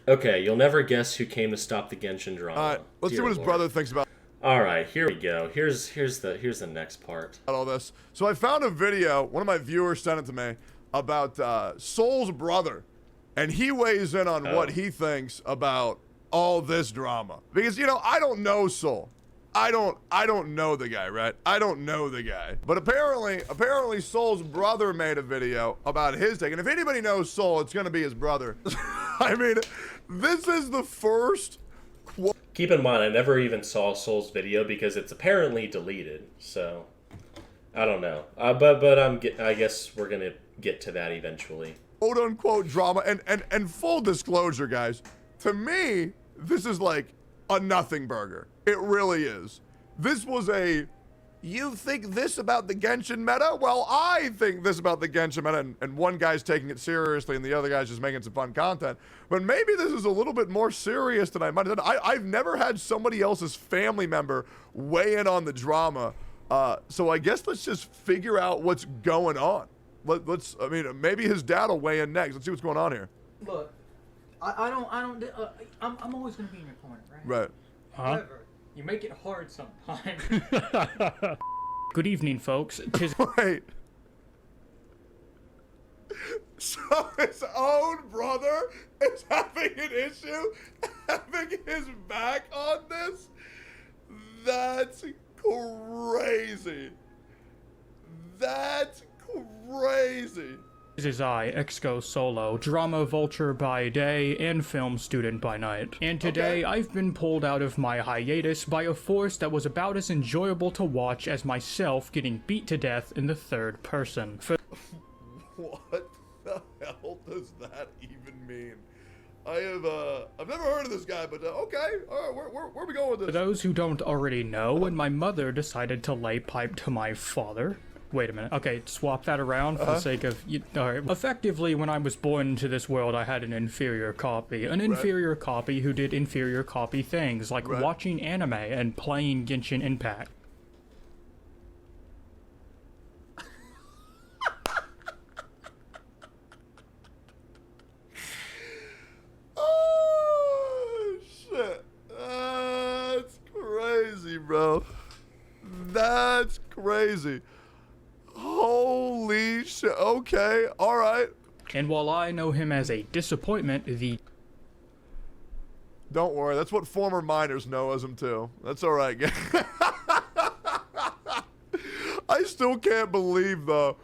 Okay, you'll never guess who came to stop the Genshin All drama. right, let's see Dear what his Lord. brother thinks about All right, here we go. Here's the next part. all this. So I found a video. One of my viewers sent it to me about Soul's brother, and he weighs in on what he thinks about all this drama. Because I don't know Soul. I don't know the guy, right? I don't know the guy. But apparently Soul's brother made a video about his take. And if anybody knows Soul, it's gonna be his brother. I mean, this is the first Keep in mind, I never even saw Soul's video because it's apparently deleted. So, I don't know. But I guess we're gonna get to that eventually. quote unquote drama. And full disclosure, guys, to me, this is like a nothing burger. It really is. This was you think this about the Genshin meta? Well, I think this about the Genshin meta, and one guy's taking it seriously and the other guy's just making some fun content. But maybe this is a little bit more serious than I might have done. I've never had somebody else's family member weigh in on the drama. So I guess let's just figure out what's going on. I mean, maybe his dad will weigh in next. Let's see what's going on here. Look, I'm always gonna be in your corner, right? Right. However, you make it hard sometimes. Good evening, folks. Wait. So his own brother is having an issue, having his back on this? That's crazy. That's crazy. This is I, Exco Solo, drama vulture by day and film student by night. And today I've been pulled out of my hiatus by a force that was about as enjoyable to watch as myself getting beat to death in the third person. What the hell does that even mean? I've never heard of this guy, but okay, all right, where are we going with this? For those who don't already know, when my mother decided to lay pipe to my father. Wait a minute. Okay, swap that around for the sake of... Alright. Effectively, when I was born into this world, I had an inferior copy. An inferior copy who did inferior copy things, like watching anime and playing Genshin Impact. Oh, shit. That's crazy, bro. That's crazy. Holy shit. Okay, alright. And while I know him as a disappointment, Don't worry, that's what former miners know as him too. That's alright, guys. I still can't believe, though.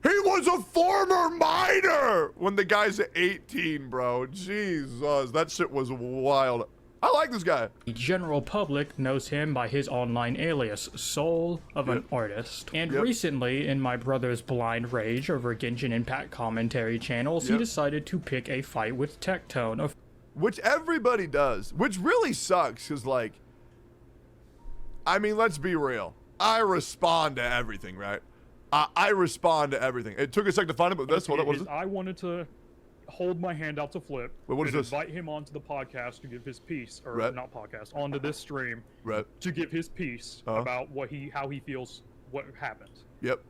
He was a former miner! When the guy's 18, bro. Jesus, that shit was wild. I like this guy. the general public knows him by his online alias, Soul of an Artist. And recently, in my brother's blind rage over Genshin Impact commentary channels, he decided to pick a fight with Tectone, Which everybody does. Which really sucks, because, like... I mean, let's be real. I respond to everything, right? I respond to everything. It took a second to find it, but that's what is it? I wanted to hold my hand out to Flip Wait, what is and this? invite him onto the podcast to give his piece, or Right. not podcast, onto this stream Right. to give his piece about how he feels what happened. Yep.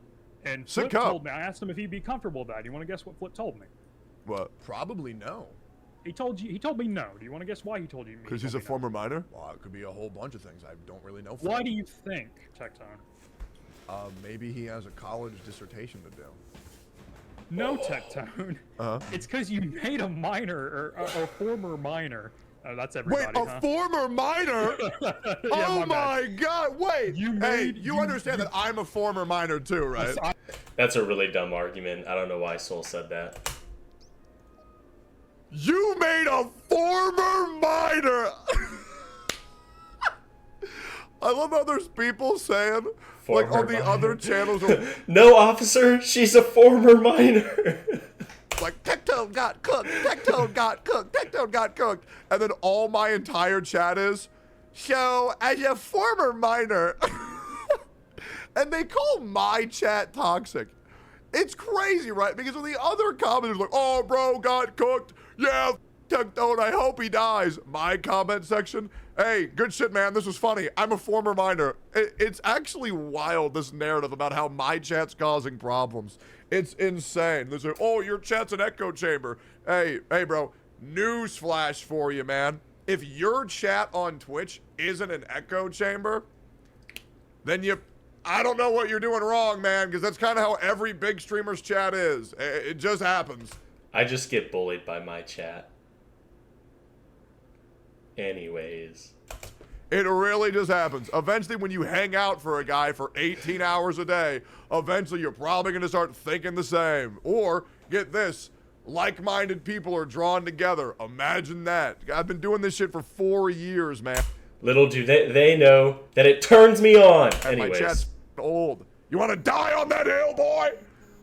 And Sick Flip up. told me, I asked him if he'd be comfortable with that. You want to guess what Flip told me? What? Probably no. He told me no. Do you want to guess why he told you? Because he's a former miner? Well, it could be a whole bunch of things. I don't really know. Why do you think, Tectone? Maybe he has a college dissertation to do. No, Tectone. It's because you made a miner, or a former miner. Oh, that's everybody, Wait, a former miner? Oh my god, wait! You understand that I'm a former miner too, right? That's a really dumb argument. I don't know why Soul said that. You made a former miner! I love how there's people saying, like on the other channels, No, officer, she's a former miner. like, Tectone got cooked, Tectone got cooked, Tectone got cooked. And then all my entire chat is, so, as a former miner, and they call my chat toxic. It's crazy, right? Because when the other commenters like, oh, bro, got cooked. Yeah, Tectone, I hope he dies. My comment section, hey, good shit, man. This was funny. I'm a former miner. It's actually wild, this narrative about how my chat's causing problems. It's insane. There's like, oh, your chat's an echo chamber. Hey, bro, Newsflash for you, man. If your chat on Twitch isn't an echo chamber, then I don't know what you're doing wrong, man, because that's kind of how every big streamer's chat is. It just happens. I just get bullied by my chat. Anyways. It really just happens. Eventually, when you hang out for a guy for 18 hours a day, eventually you're probably going to start thinking the same. Or, get this, like-minded people are drawn together. Imagine that. I've been doing this shit for 4 years, man. Little do they know that it turns me on. And Anyways. my chat's old. You want to die on that hill, boy?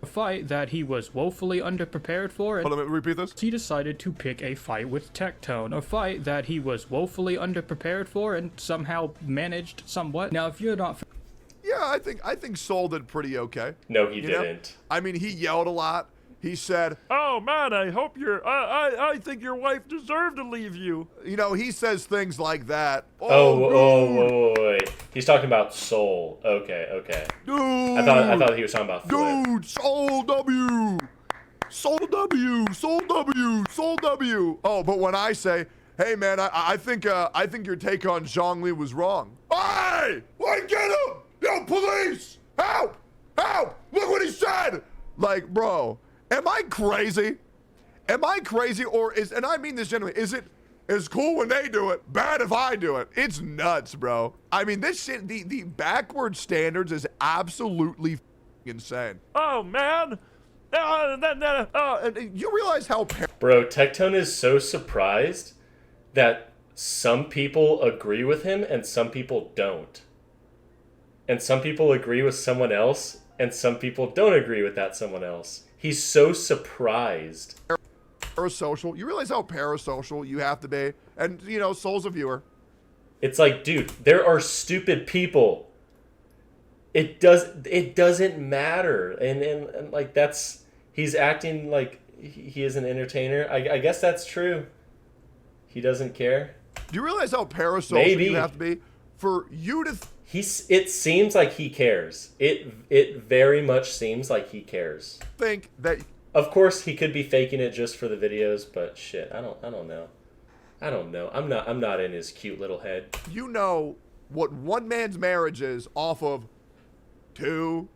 A fight that he was woefully underprepared for, and Hold on, let me repeat this. he decided to pick a fight with Tectone. A fight that he was woefully underprepared for and somehow managed somewhat. Now, if you're not Yeah, I think Soul did pretty okay. No, he You know? didn't. I mean, he yelled a lot. He said, Oh man, I hope I think your wife deserved to leave you. you know, he says things like that. Oh, wait. He's talking about Soul. Okay. dude. I thought he was talking about Flip. Dude, Soul W. Soul W. Soul W. Soul W. Oh, but when I say, hey man, I think your take on Zhongli was wrong. Hey! Get him! Yo, police! Help! Help! Look what he said! Like, bro, am I crazy? Am I crazy, and I mean this genuinely, it's cool when they do it, bad if I do it. It's nuts, bro. I mean, this shit, the backward standards is absolutely insane. Oh man. You realize how Bro, Tectone is so surprised that some people agree with him and some people don't. And some people agree with someone else and some people don't agree with that someone else. He's so surprised. parasocial. You realize how parasocial you have to be? And, you know, Soul's a viewer. It's like, dude, there are stupid people. It doesn't matter. And like, he's acting like he is an entertainer. I guess that's true. He doesn't care. Do you realize how parasocial Maybe. you have to be for you to It seems like he cares. It very much seems like he cares. think that Of course, he could be faking it just for the videos, but shit, I don't know. I don't know. I'm not in his cute little head. you know what one man's marriage is off of 2,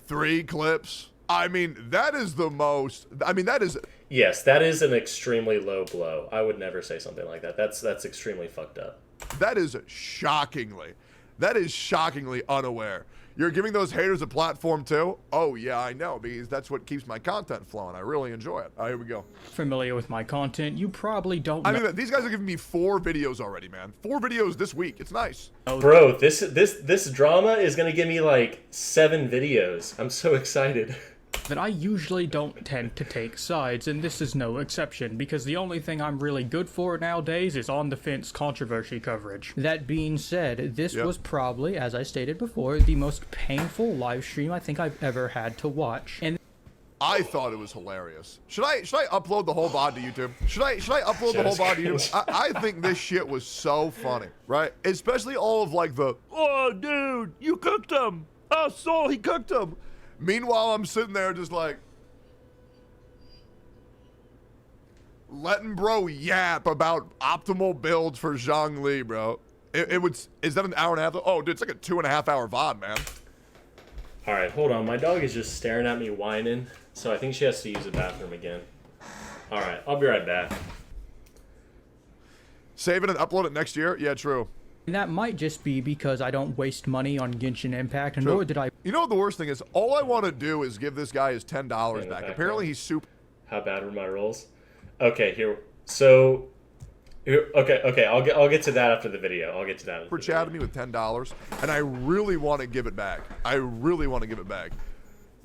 3 clips? I mean, that is the most. I mean, that is. Yes, that is an extremely low blow. I would never say something like that. That's extremely fucked up. That is shockingly unaware. You're giving those haters a platform too? Oh yeah, I know, because that's what keeps my content flowing. I really enjoy it. All right, here we go. familiar with my content, you probably don't I know. mean, these guys are giving me 4 videos already, man. 4 videos this week. It's nice. Bro, this drama is gonna give me like 7 videos. I'm so excited. that I usually don't tend to take sides, and this is no exception, because the only thing I'm really good for nowadays is on-the-fence controversy coverage. That being said, this Yep. was probably, as I stated before, the most painful live stream I think I've ever had to watch. And I thought it was hilarious. Should I upload the whole VOD to YouTube? Should I upload the whole VOD to YouTube? I think this shit was so funny, right? Especially all of like the Oh, dude, you cooked them. Oh, Soul, he cooked them. Meanwhile, I'm sitting there just like letting bro yap about optimal builds for Zhongli, bro. Is that an hour and a half? Oh, dude, it's like a 2.5 hour VOD, man. All right, hold on. My dog is just staring at me whining, so I think she has to use the bathroom again. All right, I'll be right back. Save it and upload it next year? Yeah, true. that might just be because I don't waste money on Genshin Impact, True. nor did I You know what the worst thing is? All I want to do is give this guy his $10 In the back. background. Apparently he's super. How bad were my rolls? Okay, okay. I'll get to that after the video. I'll get to that. Super chatted me with $10, and I really want to give it back.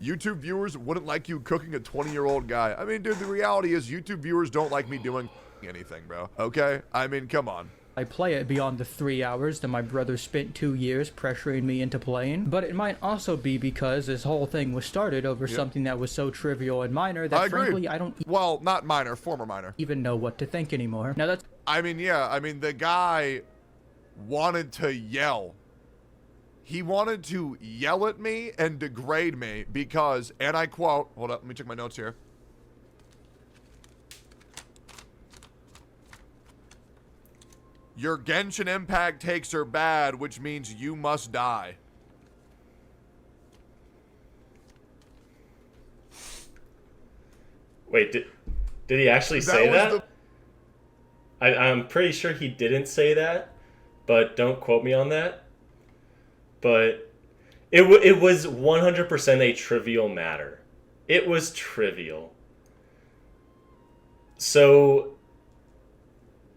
YouTube viewers wouldn't like you cooking a 20-year-old guy. I mean, dude, the reality is YouTube viewers don't like me doing anything, bro. Okay? I mean, come on. play it beyond the 3 hours that my brother spent 2 years pressuring me into playing, but it might also be because this whole thing was started over something that was so trivial and minor that I agree. frankly I don't Well, not minor, former minor. even know what to think anymore. Now that's I mean, yeah. I mean, the guy wanted to yell. He wanted to yell at me and degrade me because, and I quote, hold up, let me check my notes here. Your Genshin Impact takes are bad, which means you must die. Wait, did he actually say that? I'm pretty sure he didn't say that, but don't quote me on that. But it was 100% a trivial matter. It was trivial. So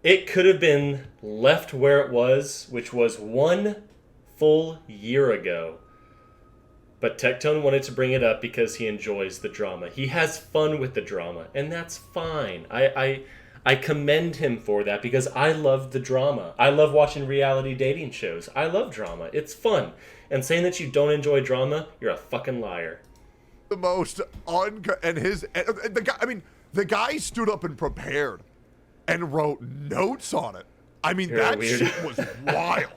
it could have been left where it was, which was 1 full year ago. But Tectone wanted to bring it up because he enjoys the drama. He has fun with the drama, and that's fine. I commend him for that because I love the drama. I love watching reality dating shows. I love drama. It's fun. And saying that you don't enjoy drama, you're a fucking liar. The most the guy stood up and prepared and wrote notes on it. I mean, that shit was wild.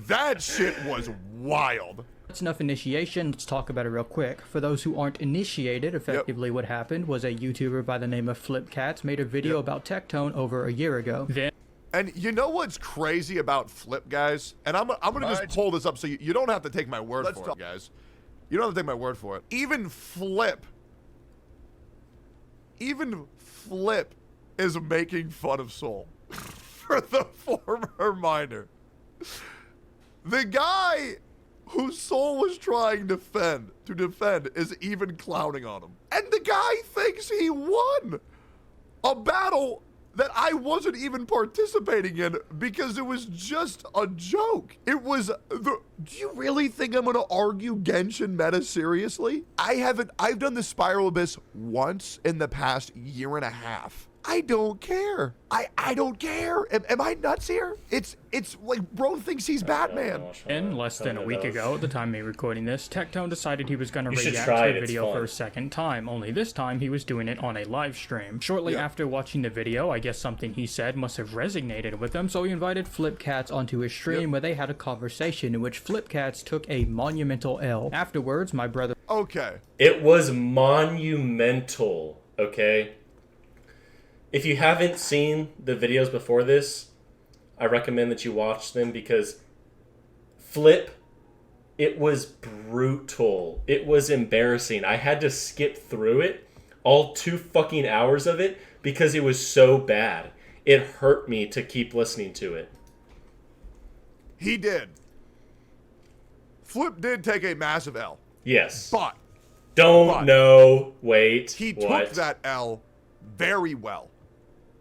That shit was wild. That's enough initiation. Let's talk about it real quick. For those who aren't initiated, effectively what happened was a YouTuber by the name of Flipcats made a video about Tectone over a year ago. And you know what's crazy about Flip, guys? And I'm going to just pull this up so you don't have to take my word for it, guys. You don't have to take my word for it. Even Flip is making fun of Soul for the former miner. The guy who Soul was trying to defend is even clowning on him. And the guy thinks he won a battle that I wasn't even participating in because it was just a joke. Do you really think I'm gonna argue Genshin meta seriously? I've done the Spiral Abyss once in the past year and a half. I don't care. I don't care. Am I nuts here? It's like bro thinks he's Batman. And less than a week ago, at the time of me recording this, Tectone decided he was going to react to the video for a second time, only this time he was doing it on a live stream. Shortly after watching the video, I guess something he said must have resonated with him, so he invited Flipcats onto his stream where they had a conversation in which Flipcats took a monumental L. Afterwards, my brother... Okay. It was monumental, okay? If you haven't seen the videos before this, I recommend that you watch them because Flip, it was brutal. It was embarrassing. I had to skip through it, all 2 fucking hours of it, because it was so bad. It hurt me to keep listening to it. He did. Flip did take a massive L. Yes. But. Wait. He took that L very well.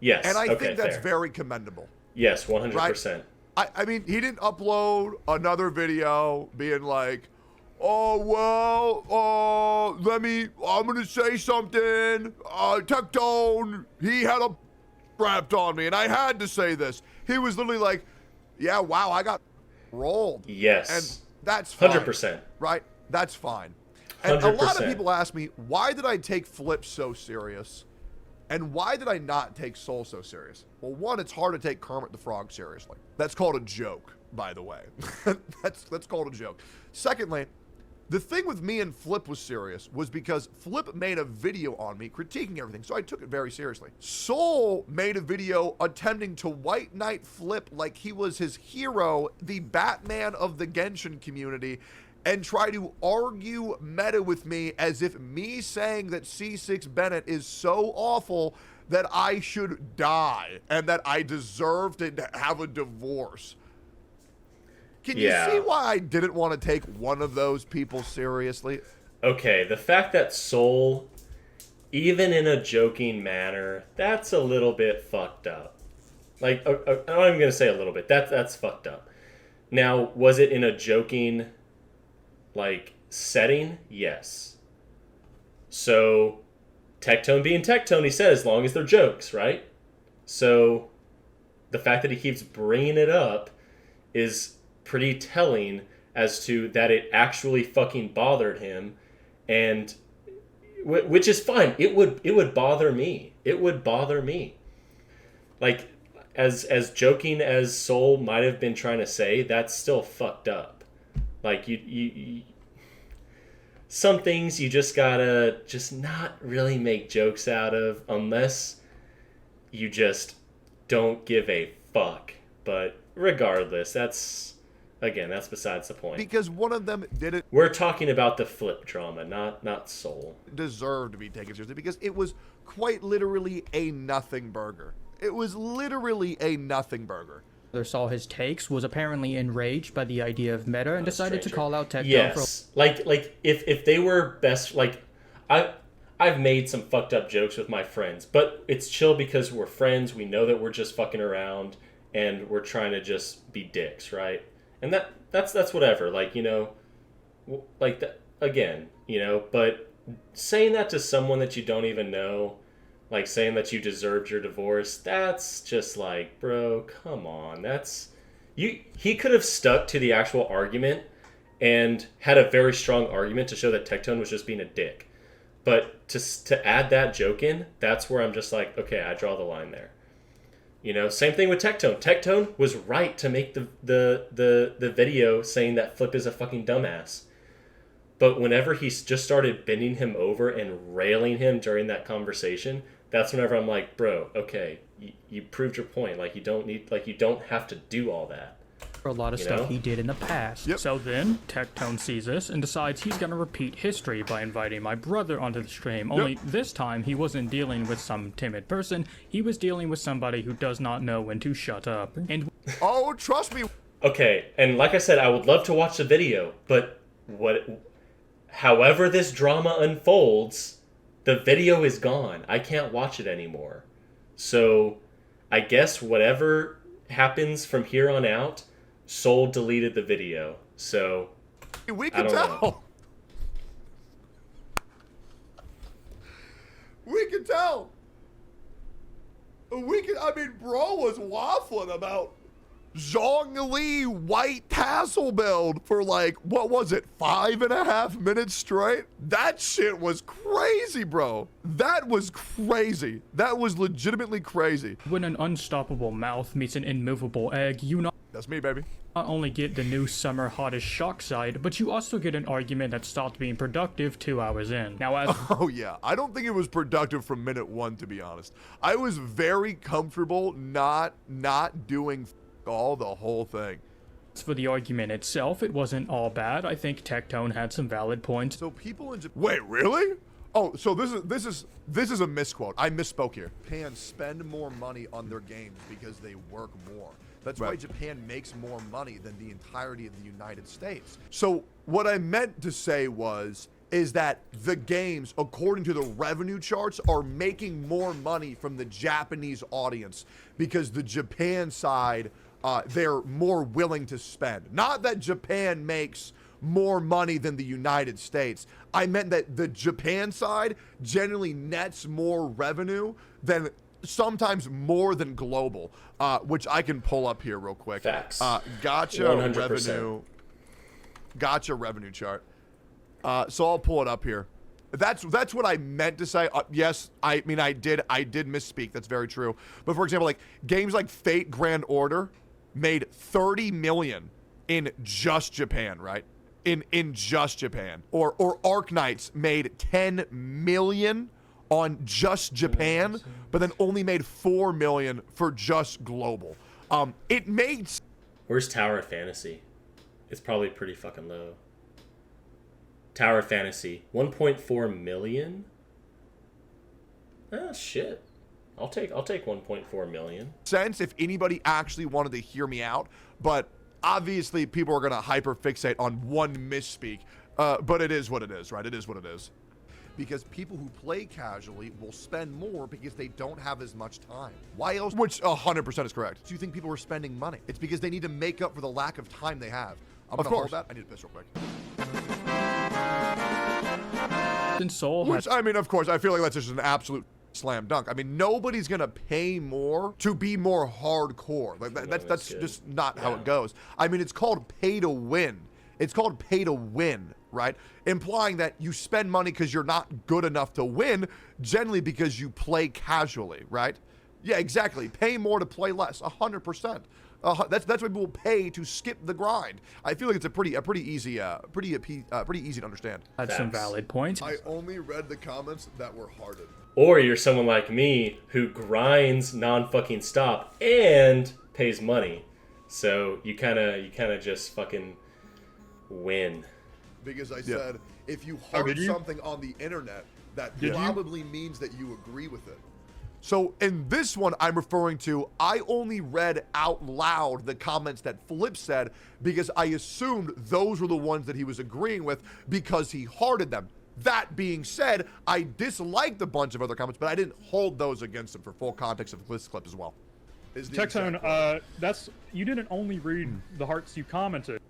Yes. And I think that's very commendable. Yes, 100%. Right? I mean, he didn't upload another video being like, oh, well, I'm going to say something. Tectone, he had a wrapped on me, and I had to say this. He was literally like, yeah, wow, I got rolled. Yes. And that's fine. 100%. Right? That's fine. And 100%. a lot of people ask me, why did I take Flip so serious? And why did I not take Soul so serious? Well, one, it's hard to take Kermit the Frog seriously. That's called a joke, by the way. that's called a joke. Secondly, the thing with me and Flip was serious was because Flip made a video on me critiquing everything, so I took it very seriously. Soul made a video attempting to white knight Flip like he was his hero, the Batman of the Genshin community, and try to argue meta with me as if me saying that C6 Bennett is so awful that I should die and that I deserve to have a divorce. Can you see why I didn't want to take one of those people seriously? Okay, the fact that Soul, even in a joking manner, that's a little bit fucked up. Like, I'm not even going to say a little bit. That's fucked up. Now, was it in a joking, setting? Yes. So, Tectone being Tectone, he said, as long as they're jokes, right? So, the fact that he keeps bringing it up is pretty telling as to that it actually fucking bothered him, and which is fine. It would bother me. It would bother me. Like, as joking as Soul might have been trying to say, that's still fucked up. Like, you some things you just gotta just not really make jokes out of unless you just don't give a fuck. But regardless, that's besides the point. Because one of them didn't We're talking about the Flip drama, not Soul. deserve to be taken seriously because it was quite literally a nothing burger. It was literally a nothing burger. Saw his takes, was apparently enraged by the idea of meta, and decided to Stranger. call out Tectone Yes, like if they were best, like I've made some fucked up jokes with my friends, but it's chill because we're friends. We know that we're just fucking around and we're trying to just be dicks, right? And that's whatever. Like, you know, like that again, you know. But saying that to someone that you don't even know, like saying that you deserved your divorce, that's just like, bro, come on. That's you. He could have stuck to the actual argument and had a very strong argument to show that Tectone was just being a dick. But to add that joke in, that's where I'm just like, okay, I draw the line there. You know, same thing with Tectone. Tectone was right to make the video saying that Flip is a fucking dumbass. But whenever he just started bending him over and railing him during that conversation, that's whenever I'm like, bro, okay, you proved your point. Like, you don't have to do all that. for a lot of stuff he did in the past. Yep. So then, Tectone sees this and decides he's gonna repeat history by inviting my brother onto the stream. Only this time, he wasn't dealing with some timid person, he was dealing with somebody who does not know when to shut up. And Oh, trust me. Okay, and like I said, I would love to watch the video, but however this drama unfolds, the video is gone. I can't watch it anymore. So, I guess whatever happens from here on out, Soul deleted the video. So, We I can don't tell. know. We can tell. I mean, bro was waffling about Zhongli white tassel build for like, what was it, 5.5 minutes straight? That shit was crazy, bro. That was crazy. That was legitimately crazy. when an unstoppable mouth meets an immovable egg, you not That's me, baby. only get the new summer hottest shock side, but you also get an argument that stopped being productive 2 hours in. Now, as Oh, yeah. I don't think it was productive from minute one, to be honest. I was very comfortable not doing all the whole thing. for the argument itself, it wasn't all bad. I think Tectone had some valid points. So people in Japan. Wait, really? Oh, so this is a misquote. I misspoke here. Japan spend more money on their games because they work more. That's why Right. Japan makes more money than the entirety of the United States. So what I meant to say is that the games, according to the revenue charts, are making more money from the Japanese audience because the Japan side, they're more willing to spend. Not that Japan makes more money than the United States. I meant that the Japan side generally nets more revenue than sometimes more than global, which I can pull up here real quick. Facts. Gotcha 100%. revenue chart. So I'll pull it up here. That's what I meant to say. Yes, I mean I did misspeak. That's very true. But for example, like games like Fate Grand Order made 30 million in just Japan, right? In just Japan. Or Arknights made 10 million on just Japan, but then only made 4 million for just global. It made Where's Tower of Fantasy? It's probably pretty fucking low. Tower of Fantasy, 1.4 million? Ah, shit. I'll take 1.4 million. sense if anybody actually wanted to hear me out, but obviously people are going to hyperfixate on one misspeak. But it is what it is, right? It is what it is. Because people who play casually will spend more because they don't have as much time. Why else Which 100% is correct. do you think people are spending money? It's because they need to make up for the lack of time they have. I'm Of gonna course. hold that. I need to piss real quick. And Soul had Which, I mean, of course, I feel like that's just an absolute slam dunk. I mean, nobody's going to pay more to be more hardcore. Like that's good. just not how Yeah. it goes. I mean, it's called pay to win. It's called pay to win, right? Implying that you spend money because you're not good enough to win, generally because you play casually, right? Yeah, exactly. Pay more to play less, 100%. That's why people pay to skip the grind. I feel like it's a pretty easy to understand. some Facts. valid points. I only read the comments that were hearted. Or you're someone like me who grinds non-fucking stop and pays money. So you kind of just fucking win. Because I said, if you Oh, heart did you? something on the internet, that Did you? probably means that you agree with it. So in this one I'm referring to, I only read out loud the comments that Flip said because I assumed those were the ones that he was agreeing with because he hearted them. That being said, I disliked a bunch of other comments, but I didn't hold those against him for full context of this clip as well. Is the exact Techzone, quote. that's you didn't only read the hearts you commented.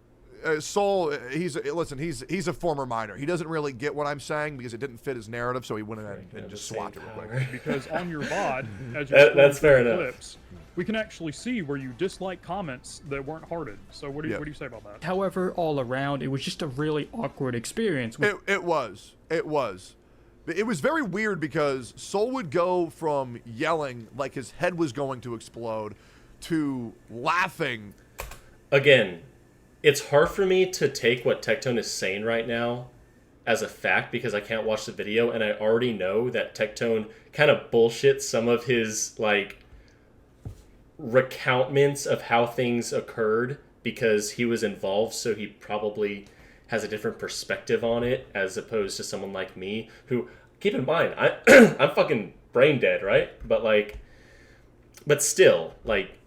Soul, he's a former minor. He doesn't really get what I'm saying because it didn't fit his narrative, so he went in and just swapped it real quick. Because on your VOD, as you're That's fair scrolling through the enough. clips, we can actually see where you dislike comments that weren't hearted. So what do you say about that? However, all around, it was just a really awkward experience. It was. It was very weird because Soul would go from yelling like his head was going to explode to laughing. Again, it's hard for me to take what Tectone is saying right now as a fact because I can't watch the video, and I already know that Tectone kind of bullshits some of his like recountments of how things occurred because he was involved, so he probably has a different perspective on it as opposed to someone like me who, keep in mind, I'm fucking brain dead, right? But still, like,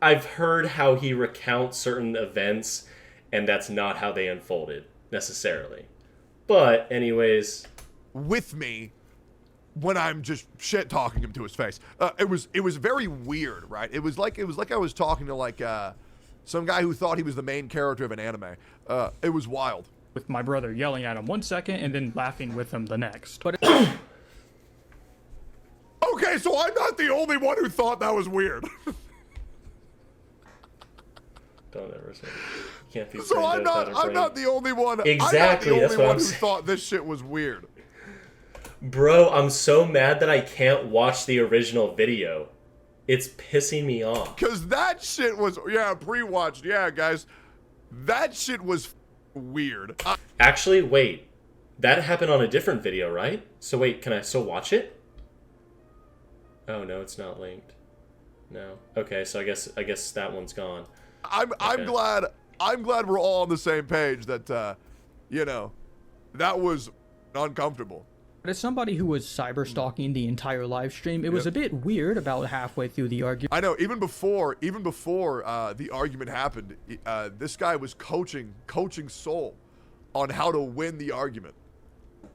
I've heard how he recounts certain events, and that's not how they unfolded, necessarily. But, anyways... With me, when I'm just shit talking him to his face. It was very weird, right? It was like I was talking to like some guy who thought he was the main character of an anime. It was wild. With my brother yelling at him one second and then laughing with him the next. But Okay, so I'm not the only one who thought that was weird. Don't ever say it. You can't be So brain I'm dead without a not brain. the only one. Exactly, I'm not that's the what only I'm one who saying. thought this shit was weird. Bro, I'm so mad that I can't watch the original video. It's pissing me off. Cause that shit was pre-watched. Yeah, guys, that shit was weird. Actually, wait. That happened on a different video, right? So wait, can I still watch it? Oh no, it's not linked. No. Okay, so I guess that one's gone. I'm Okay. glad we're all on the same page that that was uncomfortable. as somebody who was cyber stalking the entire live stream, it was a bit weird about halfway through the argument. I know, even before the argument happened, this guy was coaching Soul on how to win the argument.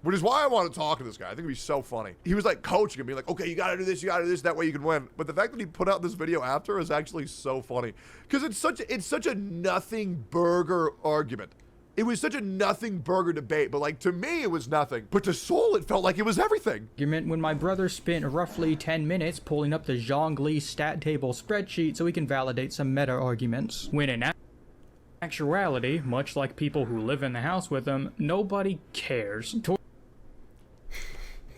Which is why I want to talk to this guy. I think it'd be so funny. He was like coaching him, being like, okay, you gotta do this, that way you can win. But the fact that he put out this video after is actually so funny. Because it's such a nothing burger argument. It was such a nothing burger debate, but like to me it was nothing. But to Soul it felt like it was everything. When my brother spent roughly 10 minutes pulling up the Zhongli stat table spreadsheet so he can validate some meta arguments. When in actuality, much like people who live in the house with him, nobody cares.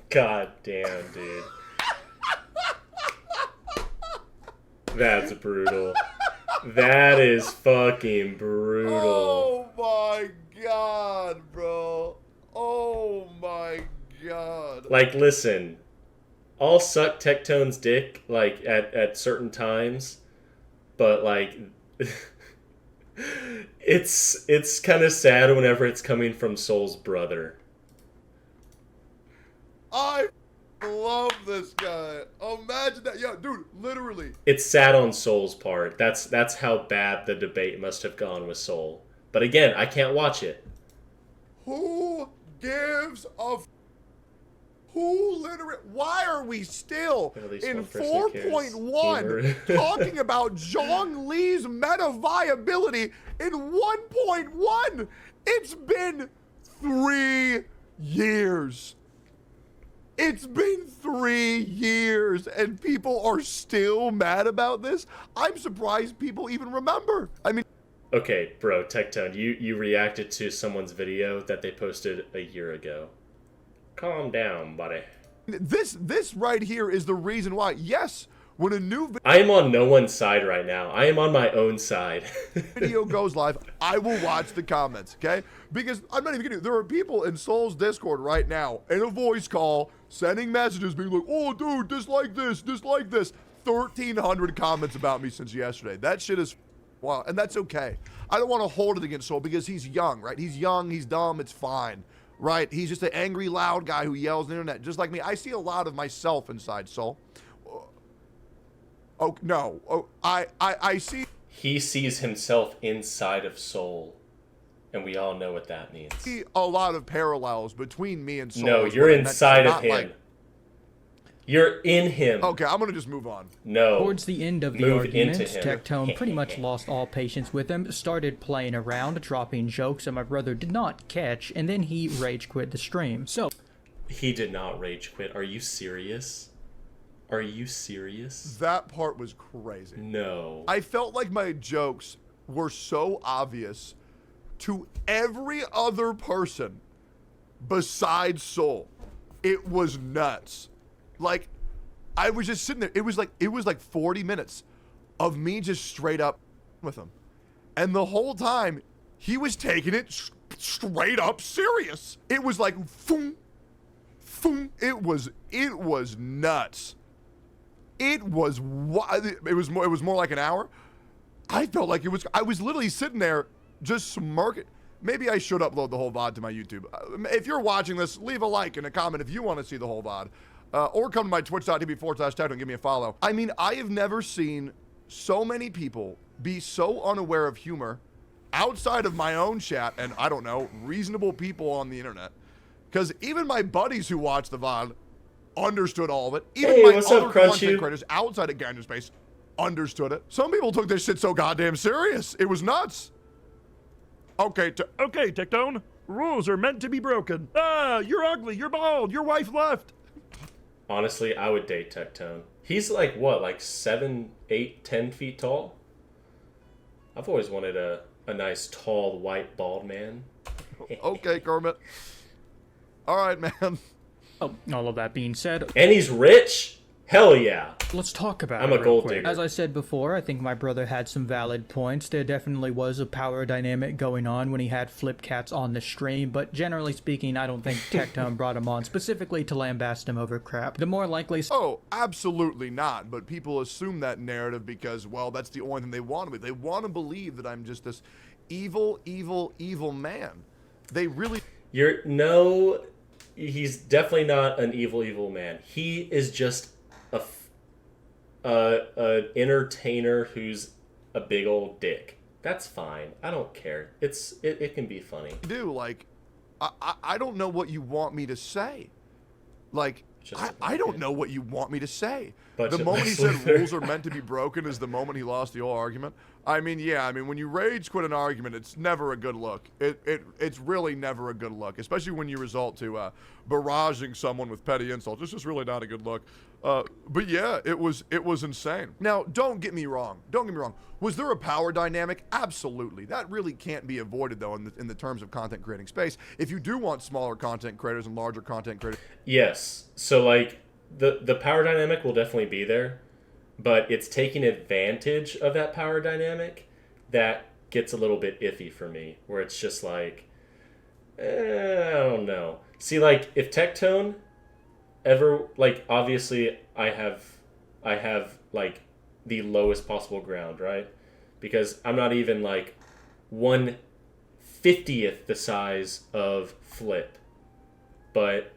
God damn, dude. That's brutal. That is fucking brutal. Oh my god, bro. Oh my god. Like, listen, I'll suck Tectone's dick, like, at certain times, but, like, it's kind of sad whenever it's coming from Soul's brother. I love this guy. Imagine that. Yeah, dude, literally. It's sad on Soul's part. That's how bad the debate must have gone with Soul. But again, I can't watch it. Who gives a who literally why are we still At least in one person who cares. 4.1 Humor. talking about Zhong Li's meta viability in 1.1? It's been 3 years. It's been 3 years and people are still mad about this. I'm surprised people even remember. I mean, Okay, bro, Tectone, you reacted to someone's video that they posted a year ago. Calm down, buddy. this right here is the reason why. Yes, when a new I am on no one's side right now. I am on my own side. video goes live, I will watch the comments, okay? Because I'm not even kidding you. There are people in Soul's Discord right now in a voice call sending messages being like, oh, dude, dislike this, dislike this. 1,300 comments about me since yesterday. That shit is wow, and that's okay. I don't want to hold it against Soul because he's young, right? He's young, he's dumb, it's fine, right? He's just an angry, loud guy who yells on the internet, just like me. I see a lot of myself inside Soul. Oh, no. Oh, I see... He sees himself inside of Soul. And we all know what that means. A lot of parallels between me and Soul. No, you're inside of him. You're in him. Okay, I'm gonna just move on. No. Towards the end of the Move argument, into him. Tectone pretty much lost all patience with him, started playing around, dropping jokes that my brother did not catch, and then he rage quit the stream. So He did not rage quit. Are you serious? Are you serious? That part was crazy. No. I felt like my jokes were so obvious to every other person besides Soul. It was nuts. Like, I was just sitting there. It was like 40 minutes of me just straight up with him. And the whole time, he was taking it straight up serious. It was like, foom, foom. It was nuts. It was more like an hour. I felt like I was literally sitting there just smirking. Maybe I should upload the whole VOD to my YouTube. If you're watching this, leave a like and a comment if you want to see the whole VOD. Or come to my twitch.tv/Tectone and give me a follow. I mean, I have never seen so many people be so unaware of humor outside of my own chat and, I don't know, reasonable people on the internet. Because even my buddies who watch the VOD understood all of it. Even my other content creators outside of Ganger Space understood it. Some people took this shit so goddamn serious. It was nuts. Okay, Tectone. Rules are meant to be broken. Ah, you're ugly. You're bald. Your wife left. Honestly, I would date Tectone. He's like, what, like 7, 8, 10 feet tall? I've always wanted a nice, tall, white, bald man. Okay, Kermit. All right, man. Oh, all of that being said, And he's rich? Hell yeah. let's talk about I'm it a real gold quick. digger. As I said before, I think my brother had some valid points. There definitely was a power dynamic going on when he had Flip Cats on the stream, but generally speaking, I don't think Tectone brought him on specifically to lambast him over crap. The more likely... Oh, absolutely not. But people assume that narrative because, well, that's the only thing they want to be. They want to believe that I'm just this evil, evil, evil man. They really... No, he's definitely not an evil man. He is just an entertainer who's a big old dick. That's fine. I don't care. It can be funny. do. Like, I don't know what you want me to say. Like, I don't know what you want me to say. The moment he said rules are meant to be broken is the moment he lost the whole argument. I mean, yeah, when you rage quit an argument, it's never a good look. It's really never a good look, especially when you resort to barraging someone with petty insults. It's just really not a good look. But yeah, it was insane. Now, don't get me wrong. Was there a power dynamic? Absolutely. That really can't be avoided, though, in the terms of content creating space. If you do want smaller content creators and larger content creators. Yes. So, like, the power dynamic will definitely be there, but it's taking advantage of that power dynamic that gets a little bit iffy for me, where it's just like, I don't know. See, like, if Tectone ever, like, obviously I have like the lowest possible ground, right? Because I'm not even like 1/50th the size of Flip, but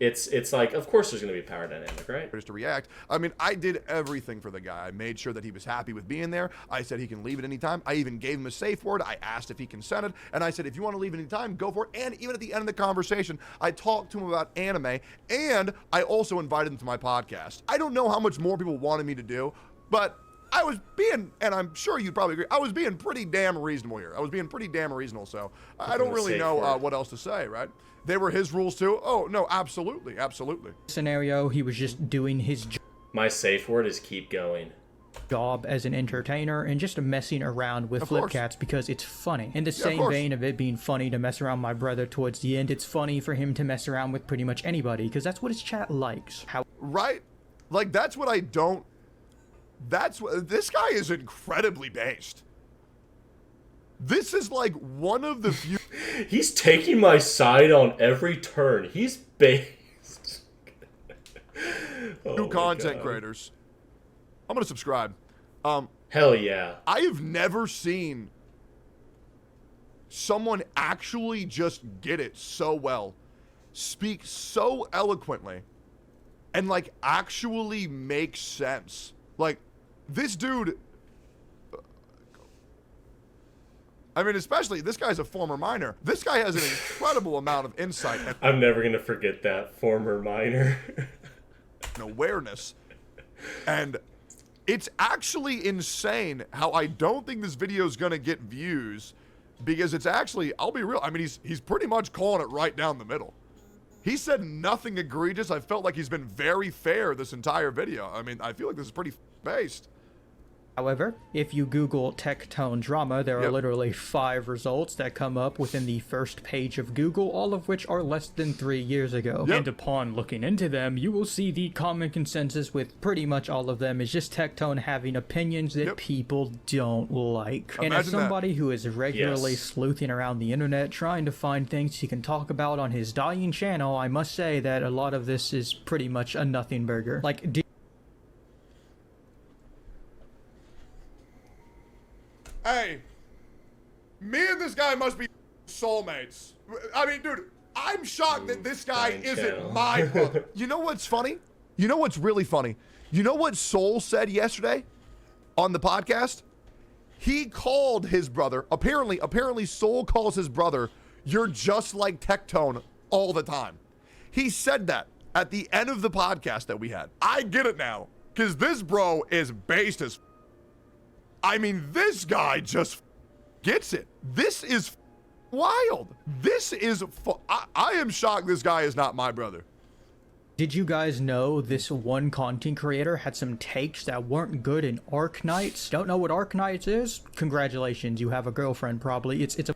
it's like, of course there's going to be a power dynamic, right? To react. I mean, I did everything for the guy. I made sure that he was happy with being there. I said he can leave at any time. I even gave him a safe word. I asked if he consented, and I said, if you want to leave at any time, go for it. And even at the end of the conversation, I talked to him about anime, and I also invited him to my podcast. I don't know how much more people wanted me to do, but I was being, and I'm sure you'd probably agree, I was being pretty damn reasonable here. So I don't really know what else to say, right? They were his rules too? Oh, no, absolutely. Scenario, he was just doing his My safe word is keep going. job as an entertainer and just messing around with Flip Cats because it's funny. In the same vein of it being funny to mess around my brother towards the end, it's funny for him to mess around with pretty much anybody because that's what his chat likes. Right? Like, that's what I don't... This guy is incredibly based. This is like one of the few... He's taking my side on every turn. He's based. Oh New my content God. creators. I'm gonna subscribe. Hell yeah. I have never seen someone actually just get it so well, speak so eloquently, and like actually make sense. Like this dude, I mean, especially this guy's a former miner. This guy has an incredible amount of insight and I'm never gonna forget that former miner. awareness. And it's actually insane how I don't think this video is going to get views, because it's actually, I'll be real, I mean, he's pretty much calling it right down the middle. He said nothing egregious. I felt like he's been very fair this entire video. I mean, I feel like this is pretty based. However, if you Google Tectone drama, there are Yep. literally 5 results that come up within the first page of Google, all of which are less than 3 years ago. Yep. And upon looking into them, you will see the common consensus with pretty much all of them is just Tectone having opinions that Yep. people don't like. And as Imagine that. somebody who is regularly Yes. sleuthing around the internet trying to find things he can talk about on his dying channel, I must say that a lot of this is pretty much a nothing burger. Like, Hey, me and this guy must be soulmates. I mean, dude, I'm shocked that this guy dying isn't channel. my brother. You know what's funny? You know what's really funny? You know what Soul said yesterday on the podcast? He called his brother, apparently Soul calls his brother, "You're just like Tectone," all the time. He said that at the end of the podcast that we had. I get it now, because this bro is based as I mean, this guy just gets it. This is wild. This is I am shocked this guy is not my brother. did you guys know this one content creator had some takes that weren't good in Arknights? Don't know what Arknights is? Congratulations, you have a girlfriend probably. It's a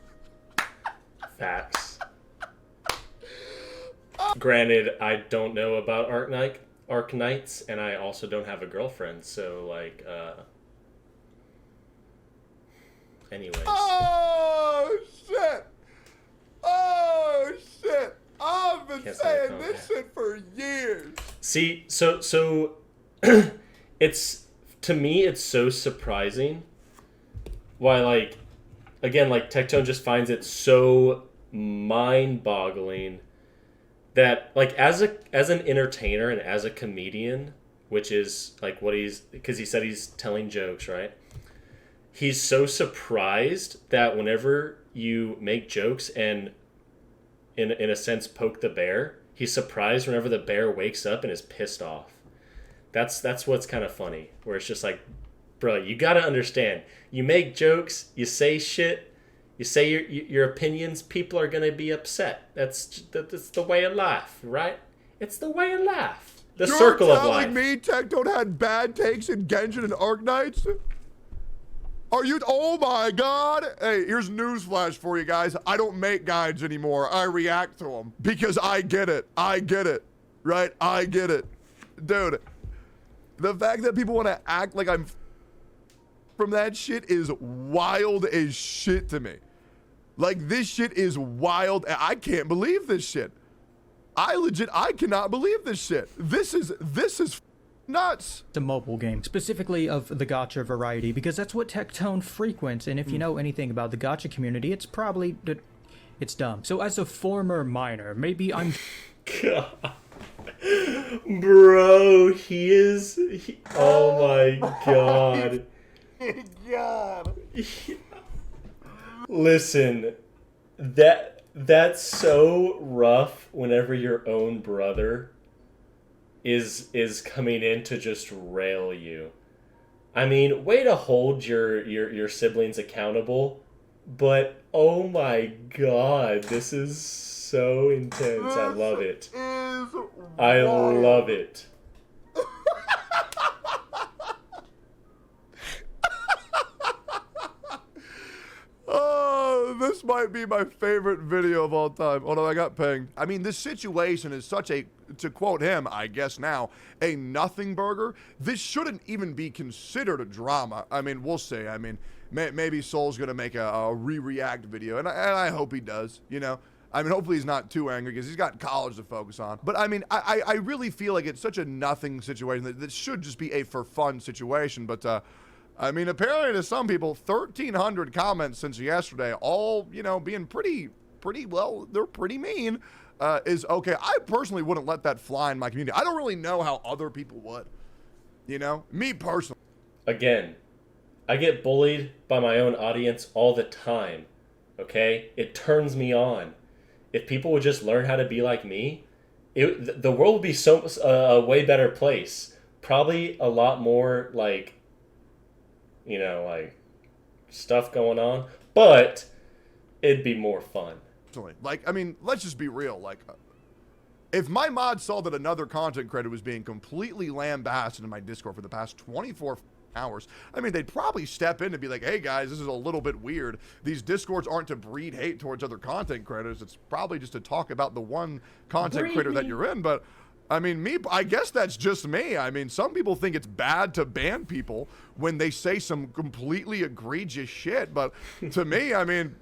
Facts. Granted, I don't know about Arknights, and I also don't have a girlfriend, so like, anyways. Oh shit! Oh shit! I've been Can't say saying no, this yeah. shit for years. See, so it's, to me, it's so surprising why, like, again, like, Tectone just finds it so mind-boggling that, like, as an entertainer and as a comedian, which is like what because he said he's telling jokes, right? He's so surprised that whenever you make jokes and in a sense poke the bear, he's surprised whenever the bear wakes up and is pissed off. That's what's kind of funny, where it's just like, bro, you got to understand, you make jokes, you say shit, you say your opinions, people are going to be upset. That's the way of life, right? It's the way of life. The circle of life. You're telling me Tectone had bad takes in Genshin and Arknights? Are you? Oh my god! Hey, here's newsflash for you guys. I don't make guides anymore. I react to them because I get it. I get it. Right? I get it. Dude, the fact that people want to act like I'm from that shit is wild as shit to me. Like, this shit is wild. I can't believe this shit. I cannot believe this shit. This is nuts. mobile game, specifically of the gacha variety, because that's what Tectone frequents, and if you know anything about the gacha community, it's probably... it's dumb. So as a former miner, maybe I'm... God. Bro, oh my god. God. Listen, that's so rough whenever your own brother is coming in to just rail you. I mean, way to hold your siblings accountable, but oh my god, this is so intense. I love it. I love it. Oh, this might be my favorite video of all time. Oh no, I got pinged. I mean, this situation is such a, to quote him, I guess now, a nothing burger. This shouldn't even be considered a drama. I mean, we'll see. I mean, maybe Soul's gonna make a re-react video, and I hope he does, you know. I mean, hopefully he's not too angry because he's got college to focus on. But I mean, I really feel like it's such a nothing situation that should just be a for fun situation. But I mean, apparently to some people, 1,300 comments since yesterday, all, you know, being pretty well, they're pretty mean, is okay. I personally wouldn't let that fly in my community. I don't really know how other people would, you know, me personally. Again, I get bullied by my own audience all the time, okay? It turns me on. If people would just learn how to be like me, the world would be a way better place. Probably a lot more, like, you know, like, stuff going on, but it'd be more fun. Like, I mean, let's just be real. Like, if my mod saw that another content creator was being completely lambasted in my Discord for the past 24 hours, I mean, they'd probably step in and be like, hey guys, this is a little bit weird. These Discords aren't to breed hate towards other content creators. It's probably just to talk about the one content creator that you're in. But I mean, I guess that's just me. I mean, some people think it's bad to ban people when they say some completely egregious shit. But to me, I mean,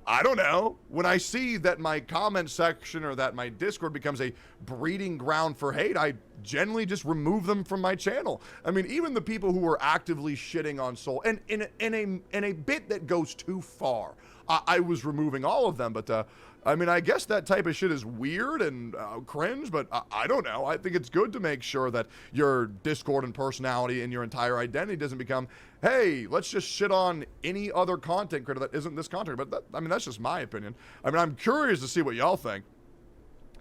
I don't know. When I see that my comment section or that my Discord becomes a breeding ground for hate, I generally just remove them from my channel. I mean, even the people who are actively shitting on Soul, and in a bit that goes too far, I was removing all of them. But I mean, I guess that type of shit is weird and cringe, but I don't know. I think it's good to make sure that your Discord and personality and your entire identity doesn't become, hey, let's just shit on any other content creator that isn't this content. But I mean, that's just my opinion. I mean, I'm curious to see what y'all think.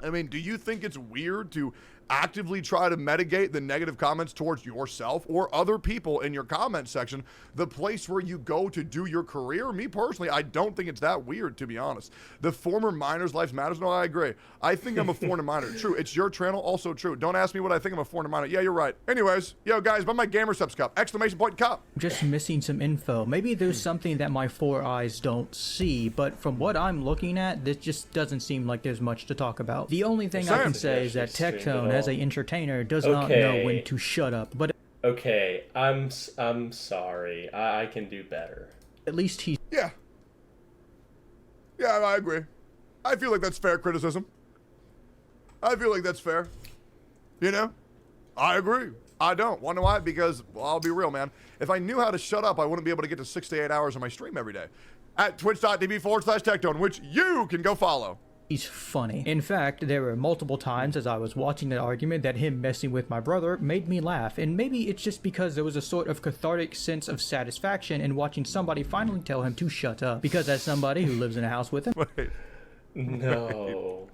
I mean, do you think it's weird to actively try to mitigate the negative comments towards yourself or other people in your comment section, the place where you go to do your career? Me personally, I don't think it's that weird, to be honest. The former miners' lives matters. No, I agree. I think I'm a former miner. True. It's your channel. Also true. Don't ask me what I think I'm a former miner. Yeah, you're right. Anyways, yo guys, buy my GamerSubs cup! Exclamation point cup! Just missing some info. Maybe there's something that my 4 eyes don't see, but from what I'm looking at, this just doesn't seem like there's much to talk about. The only thing I can say is that Tectone, as an entertainer, does not know when to shut up, but okay, I'm sorry. I can do better. At least he's... Yeah, I agree. I feel like that's fair criticism. I feel like that's fair. You know? I agree. I don't. Wanna know why? Because, well, I'll be real, man. If I knew how to shut up, I wouldn't be able to get to 6 to 8 hours on my stream every day. At twitch.tv/Tectone, which you can go follow. He's funny. In fact, there were multiple times as I was watching that argument that him messing with my brother made me laugh, and maybe it's just because there was a sort of cathartic sense of satisfaction in watching somebody finally tell him to shut up. Because as somebody who lives in a house with him... Wait. No.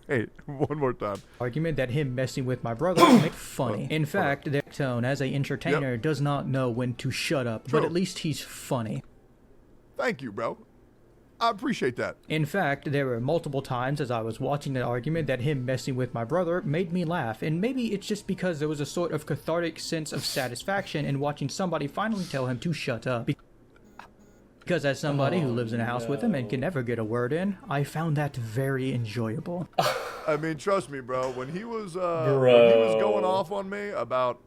Wait, one more time. Argument that him messing with my brother made funny. In fact, Tectone, as an entertainer, does not know when to shut up, but at least he's funny. Thank you, bro. I appreciate that. In fact, there were multiple times as I was watching that argument that him messing with my brother made me laugh, and maybe it's just because there was a sort of cathartic sense of satisfaction in watching somebody finally tell him to shut up. Because as somebody who lives in a house with him and can never get a word in, I found that very enjoyable. I mean, trust me, bro. When he was going off on me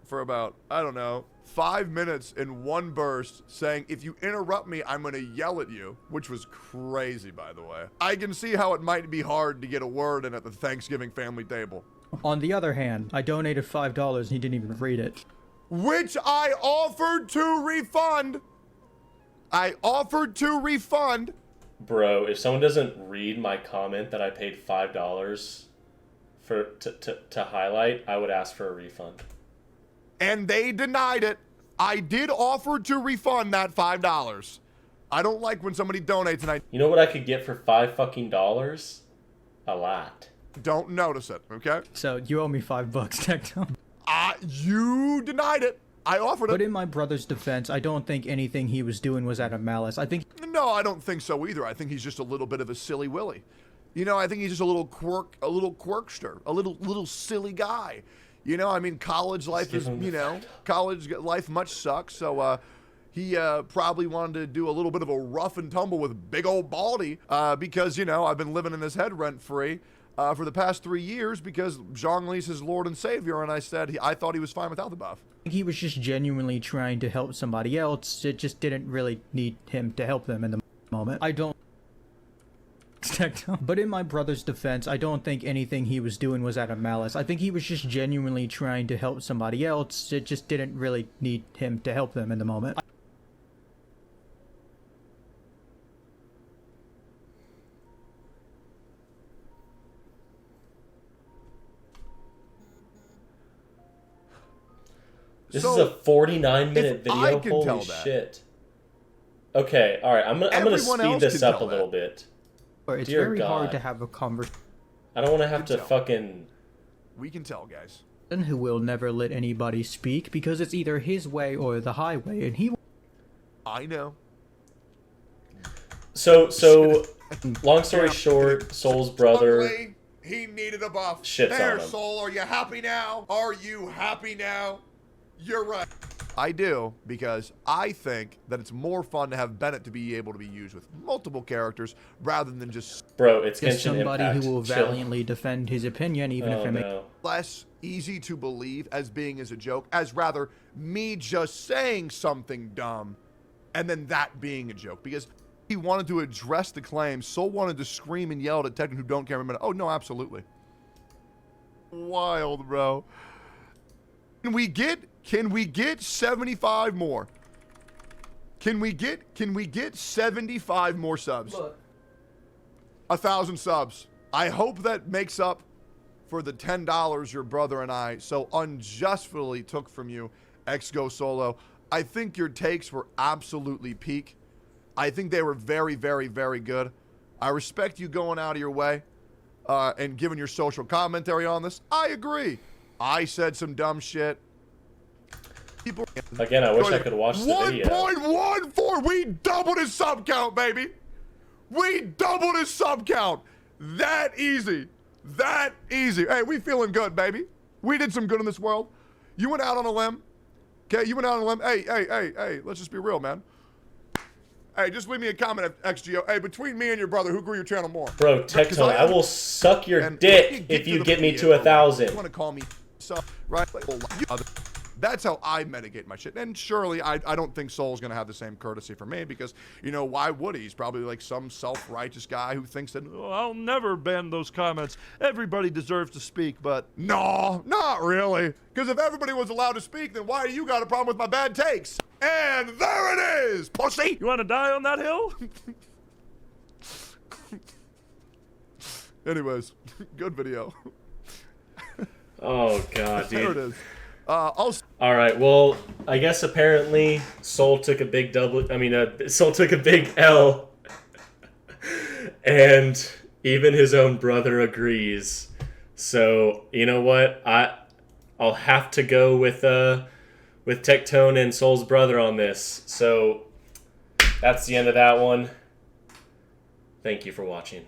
for about, I don't know, 5 minutes in one burst, saying, if you interrupt me, I'm gonna yell at you, which was crazy, by the way. I can see how it might be hard to get a word in at the Thanksgiving family table. On the other hand, I donated $5 and he didn't even read it. Which I offered to refund. Bro, if someone doesn't read my comment that I paid $5 to highlight, I would ask for a refund. And they denied it. I did offer to refund that $5. I don't like when somebody donates and I... You know what I could get for $5 fucking dollars? A lot. Don't notice it, okay? So you owe me $5, Tectone. You denied it. I offered it. But in my brother's defense, I don't think anything he was doing was out of malice. I think... No, I don't think so either. I think he's just a little bit of a silly willy. You know, I think he's just a little quirkster, a little silly guy. You know, I mean, college life is, you know, college life much sucks. So he probably wanted to do a little bit of a rough and tumble with big old Baldy because, you know, I've been living in his head rent-free for the past 3 years because Zhongli's his Lord and Savior, and I said I thought he was fine without the buff. He was just genuinely trying to help somebody else. It just didn't really need him to help them in the moment. I don't But in my brother's defense, I don't think anything he was doing was out of malice. I think he was just genuinely trying to help somebody else. It just didn't really need him to help them in the moment. This So, is a 49-minute if I video. can Holy tell that, shit. Okay, all right. I'm gonna everyone speed else this can up a tell little that. bit. Or it's Dear very hard God. to have a conversation I don't want to have Can to tell. fucking. We can tell, guys. who will never let anybody speak because it's either his way or the highway, and he I know. So, long story short, Soul's brother. Ugly. He needed a buff. Shits there, on him. Soul. Are you happy now? Are you happy now? You're right. I do, because I think that it's more fun to have Bennett to be able to be used with multiple characters rather than just Bro, it's is Genshin somebody Impact. who will Chill. valiantly defend his opinion, even if Oh it makes no. less easy to believe as being as a joke, as rather me just saying something dumb and then that being a joke. Because he wanted to address the claim, Soul wanted to scream and yell at Tekken who don't care a minute. Oh, no, absolutely. Wild, bro. Can we get 75 more? Can we get 75 more subs? 1,000 subs. I hope that makes up for the $10 your brother and I so unjustly took from you, X-Go Solo. I think your takes were absolutely peak. I think they were very, very, very good. I respect you going out of your way and giving your social commentary on this. I agree. I said some dumb shit. People Again, I wish I could watch the video. 1.14. We doubled his sub count, baby. We doubled his sub count. That easy. That easy. Hey, we feeling good, baby. We did some good in this world. You went out on a limb. Okay, you went out on a limb. Hey, let's just be real, man. Hey, just leave me a comment at XGO. Hey, between me and your brother, who grew your channel more? Bro, Tectone, I will suck your dick if you get me to 1,000. You want to call me so, right? Like, that's how I mitigate my shit. And surely I don't think Soul's going to have the same courtesy for me because, you know, why would he? He's probably like some self-righteous guy who thinks that, Oh, I'll never ban those comments. Everybody deserves to speak, but no, not really. Because if everybody was allowed to speak, then why do you got a problem with my bad takes? And there it is, pussy! you want to die on that hill? Anyways, good video. Oh god, There it dude. is. I'll All right. Well, I guess apparently Soul took a big Soul took a big L, and even his own brother agrees. So you know what? I'll have to go with Tectone and Soul's brother on this. So that's the end of that one. Thank you for watching.